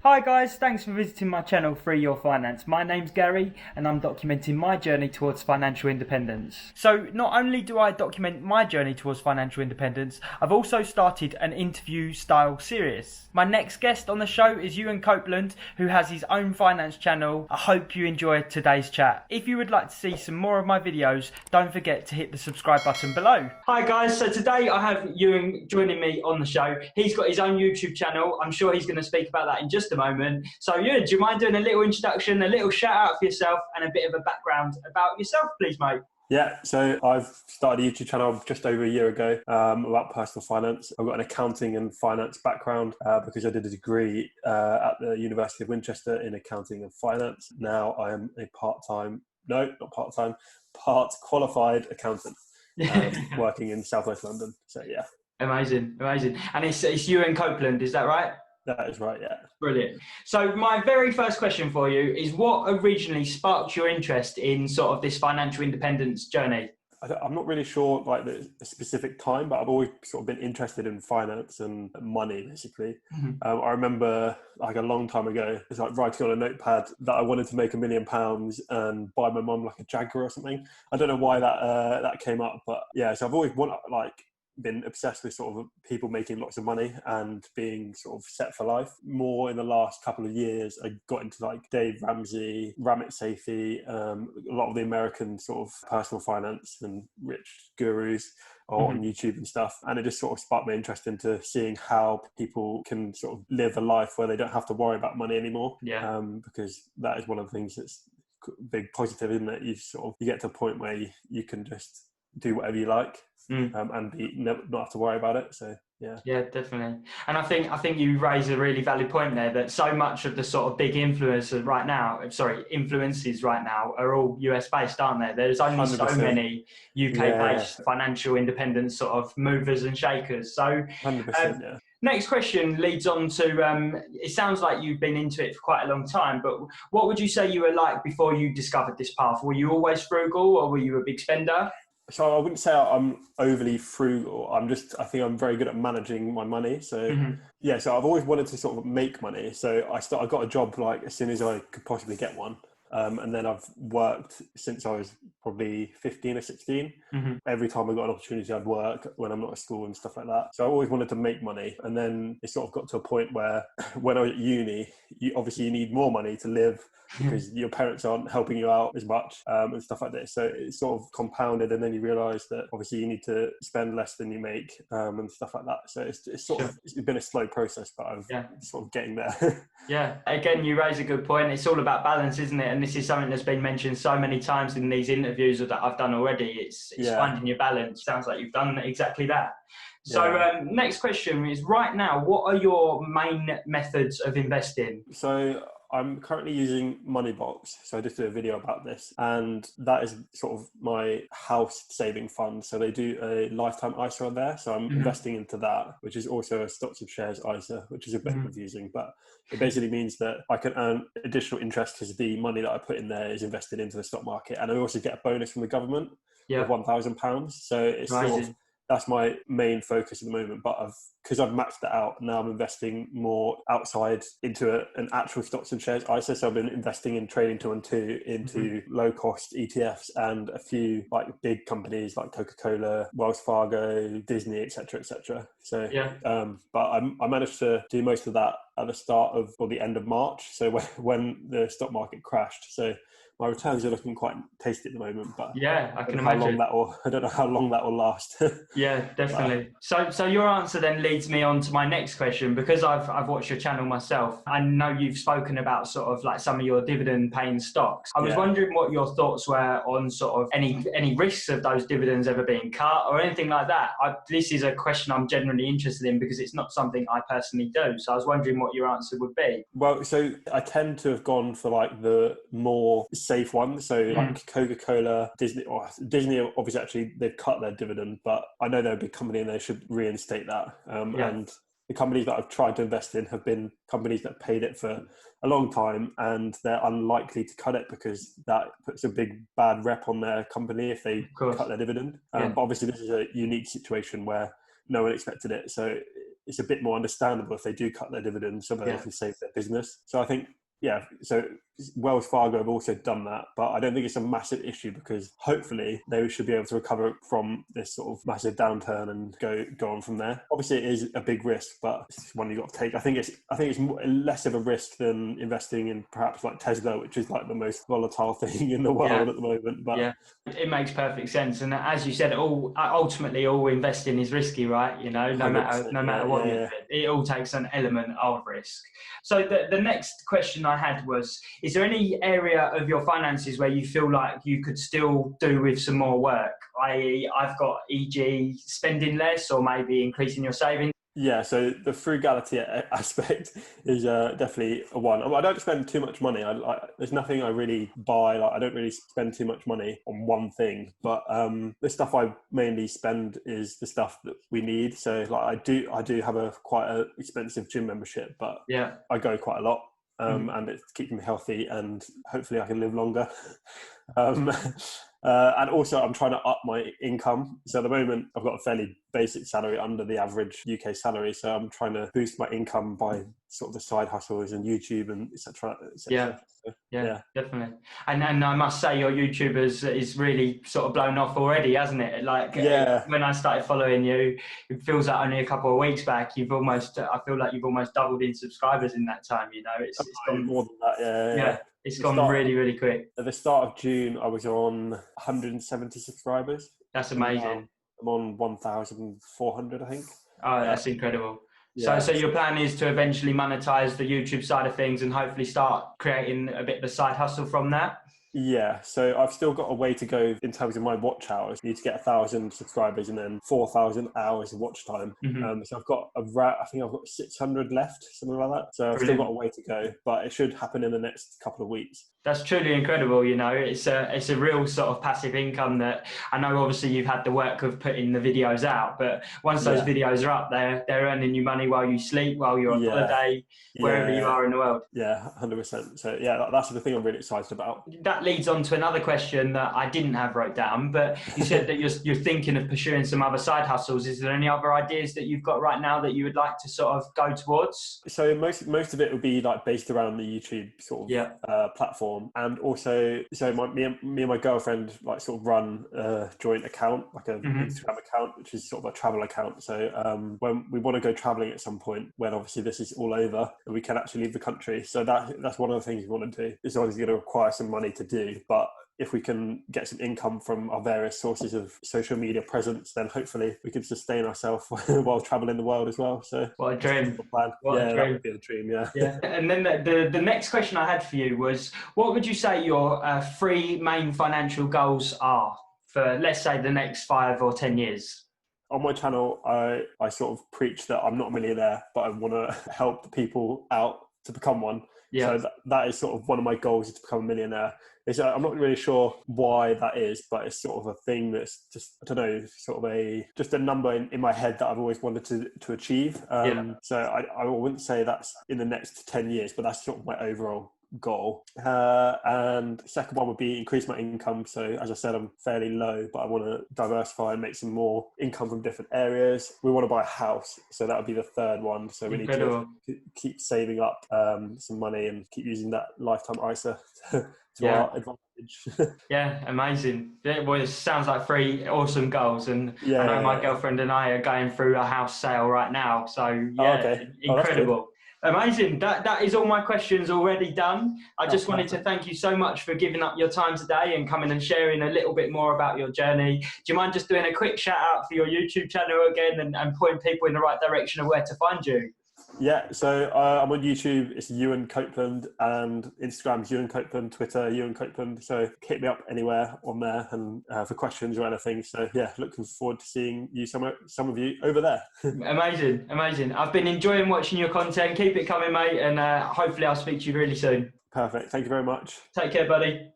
Hi guys, thanks for visiting my channel Free Your Finance. My name's Gary and I'm documenting my journey towards financial independence. So not only do I document my journey towards financial independence, I've also started an interview style series. My next guest on the show is Euan Copeland, who has his own finance channel. I hope you enjoy today's chat. If you would like to see some more of my videos, don't forget to hit the subscribe button below. Hi guys, so today I have Euan joining me on the show. He's got his own YouTube channel. I'm sure he's going to speak about that in just a moment. So Euan, do you mind doing a little introduction, a little shout out for yourself and a bit of a background about yourself, please, mate? Yeah, so I've started a YouTube channel just over a year ago about personal finance. I've got an accounting and finance background because I did a degree at the University of Winchester in accounting and finance. Now I am a part qualified accountant working in South West London. So yeah. Amazing. And it's Euan Copeland, is that right? That is right, yeah. Brilliant. So my very first question for you is, what originally sparked your interest in sort of this financial independence journey? I'm not really sure like the specific time, but I've always sort of been interested in finance and money, basically. I remember like a long time ago, it's like writing on a notepad that I wanted to make £1 million and buy my mum like a Jaguar or something. I don't know why that came up, but yeah. So I've always been obsessed with sort of people making lots of money and being sort of set for life. More in the last couple of years, I got into like Dave Ramsey, Ramit Sethi, a lot of the American sort of personal finance and rich gurus on YouTube and stuff. And it just sort of sparked my interest into seeing how people can sort of live a life where they don't have to worry about money anymore. Yeah. Because that is one of the things that's big positive, isn't it? You get to a point where you can just do whatever you like. And not have to worry about it. So yeah, definitely. And I think you raise a really valid point there, that so much of the sort of big influences right now are all US based, aren't they? There's only 100%. so many UK based financial independence sort of movers and shakers. So 100%, yeah. Next question leads on to, it sounds like you've been into it for quite a long time, but what would you say you were like before you discovered this path? Were you always frugal, or were you a big spender? So I wouldn't say I'm overly frugal. I think I'm very good at managing my money. So yeah, so I've always wanted to sort of make money. So I got a job like as soon as I could possibly get one. And then I've worked since I was probably 15 or 16. Every time I got an opportunity, I'd work when I'm not at school and stuff like that. So I always wanted to make money. And then it sort of got to a point where when I was at uni, you need more money to live because your parents aren't helping you out as much and stuff like this. So it sort of compounded, and then you realise that obviously you need to spend less than you make and stuff like that. So it's been a slow process, but I'm sort of getting there. Yeah, again, you raise a good point. It's all about balance, isn't it? And this is something that's been mentioned so many times in these interviews that I've done already. It's finding your balance. Sounds like you've done exactly that. So next question is, right now, what are your main methods of investing? So I'm currently using Moneybox. So I just did a video about this, and that is sort of my house saving fund. So they do a lifetime ISA on there. So I'm investing into that, which is also a stocks and shares ISA, which is a bit confusing, but it basically means that I can earn additional interest because the money that I put in there is invested into the stock market. And I also get a bonus from the government of £1,000. So it's sort of, that's my main focus at the moment. But because I've maxed that out, now I'm investing more outside into an actual stocks and shares ISA. So I've been investing in Trading 212 into low cost ETFs and a few like big companies like Coca-Cola, Wells Fargo, Disney, etc. So but I managed to do most of that at the start of or the end of March. So when the stock market crashed. So my returns are looking quite tasty at the moment, but I can imagine. I don't know how long that will last. Yeah, definitely. So your answer then leads me on to my next question, because I've watched your channel myself. I know you've spoken about sort of like some of your dividend paying stocks. I was wondering what your thoughts were on sort of any risks of those dividends ever being cut or anything like that. This is a question I'm generally interested in because it's not something I personally do. So I was wondering what your answer would be. Well, so I tend to have gone for like the more safe ones. So like Coca-Cola, Disney, obviously actually they've cut their dividend, but I know they're a big company and they should reinstate that. And the companies that I've tried to invest in have been companies that paid it for a long time, and they're unlikely to cut it because that puts a big bad rep on their company if they cut their dividend. But obviously this is a unique situation where no one expected it. So it's a bit more understandable if they do cut their dividends so that they can save their business. So I think, yeah, so Wells Fargo have also done that, but I don't think it's a massive issue because hopefully they should be able to recover from this sort of massive downturn and go on from there. Obviously, it is a big risk, but it's one you've got to take. I think it's less of a risk than investing in perhaps like Tesla, which is like the most volatile thing in the world at the moment. But yeah, it makes perfect sense. And as you said, ultimately all investing is risky, right? You know, no matter what you do, it all takes an element of risk. So the next question I had was, is there any area of your finances where you feel like you could still do with some more work? i.e., I've got, e.g., spending less or maybe increasing your savings? Yeah, so the frugality aspect is definitely a one. I don't spend too much money. There's nothing I really buy. Like, I don't really spend too much money on one thing. But the stuff I mainly spend is the stuff that we need. So like I do have quite an expensive gym membership, but I go quite a lot. And it's keeping me healthy, and hopefully I can live longer. And also I'm trying to up my income. So at the moment I've got a fairly basic salary under the average UK salary. So I'm trying to boost my income by sort of the side hustles and YouTube and etc. Yeah, definitely. And I must say your YouTube is really sort of blown off already, hasn't it? Like when I started following you, it feels like only a couple of weeks back, I feel like you've almost doubled in subscribers in that time, you know. It's gone more than that, it's gone really, really quick. At the start of June, I was on 170 subscribers. That's amazing. I'm on 1,400, I think. Oh, that's incredible. So your plan is to eventually monetize the YouTube side of things and hopefully start creating a bit of a side hustle from that? Yeah, so I've still got a way to go in terms of my watch hours. I need to get 1,000 subscribers and then 4,000 hours of watch time. So I've got I think I've got 600 left, something like that. So I've still got a way to go, but it should happen in the next couple of weeks. That's truly incredible. You know, it's a real sort of passive income that I know obviously you've had the work of putting the videos out, but once those videos are up there, they're earning you money while you sleep, while you're on holiday, wherever you are in the world. Yeah, 100%. So that's the thing I'm really excited about. That leads on to another question that I didn't have wrote down, but you said that you're thinking of pursuing some other side hustles. Is there any other ideas that you've got right now that you would like to sort of go towards? So most of it would be like based around the YouTube sort of platform. And also, so me and my girlfriend like sort of run a joint account, like an Instagram account, which is sort of a travel account. So when we want to go traveling at some point, when obviously this is all over and we can actually leave the country, so that's one of the things we want to do. It's obviously going to require some money to do, but if we can get some income from our various sources of social media presence, then hopefully we can sustain ourselves while traveling the world as well. So what a dream! That would be the dream. Yeah. And then the next question I had for you was, what would you say your 3 main financial goals are for, let's say, the next 5 or 10 years? On my channel, I sort of preach that I'm not a millionaire, but I want to help people out to become one. Yeah. So that is sort of one of my goals, is to become a millionaire. I'm not really sure why that is, but it's sort of a thing that's just, I don't know, sort of just a number in my head that I've always wanted to achieve. So I wouldn't say that's in the next 10 years, but that's sort of my overall goal. And second one would be increase my income. So as I said, I'm fairly low, but I want to diversify and make some more income from different areas. We want to buy a house, so that would be the third one. So we need to keep saving up some money and keep using that lifetime ISA to our advantage. Yeah, amazing. Well, it sounds like 3 awesome goals, and I know my girlfriend and I are going through a house sale right now. So incredible. Amazing. That is all my questions already done. I just wanted to thank you so much for giving up your time today and coming and sharing a little bit more about your journey. Do you mind just doing a quick shout out for your YouTube channel again and pointing people in the right direction of where to find you? Yeah, so I'm on YouTube, it's Euan Copeland, and Instagram's Euan Copeland, Twitter, Euan Copeland. So hit me up anywhere on there and for questions or anything. So yeah, looking forward to seeing you, some of you over there. Amazing. I've been enjoying watching your content. Keep it coming, mate, and hopefully I'll speak to you really soon. Perfect. Thank you very much. Take care, buddy.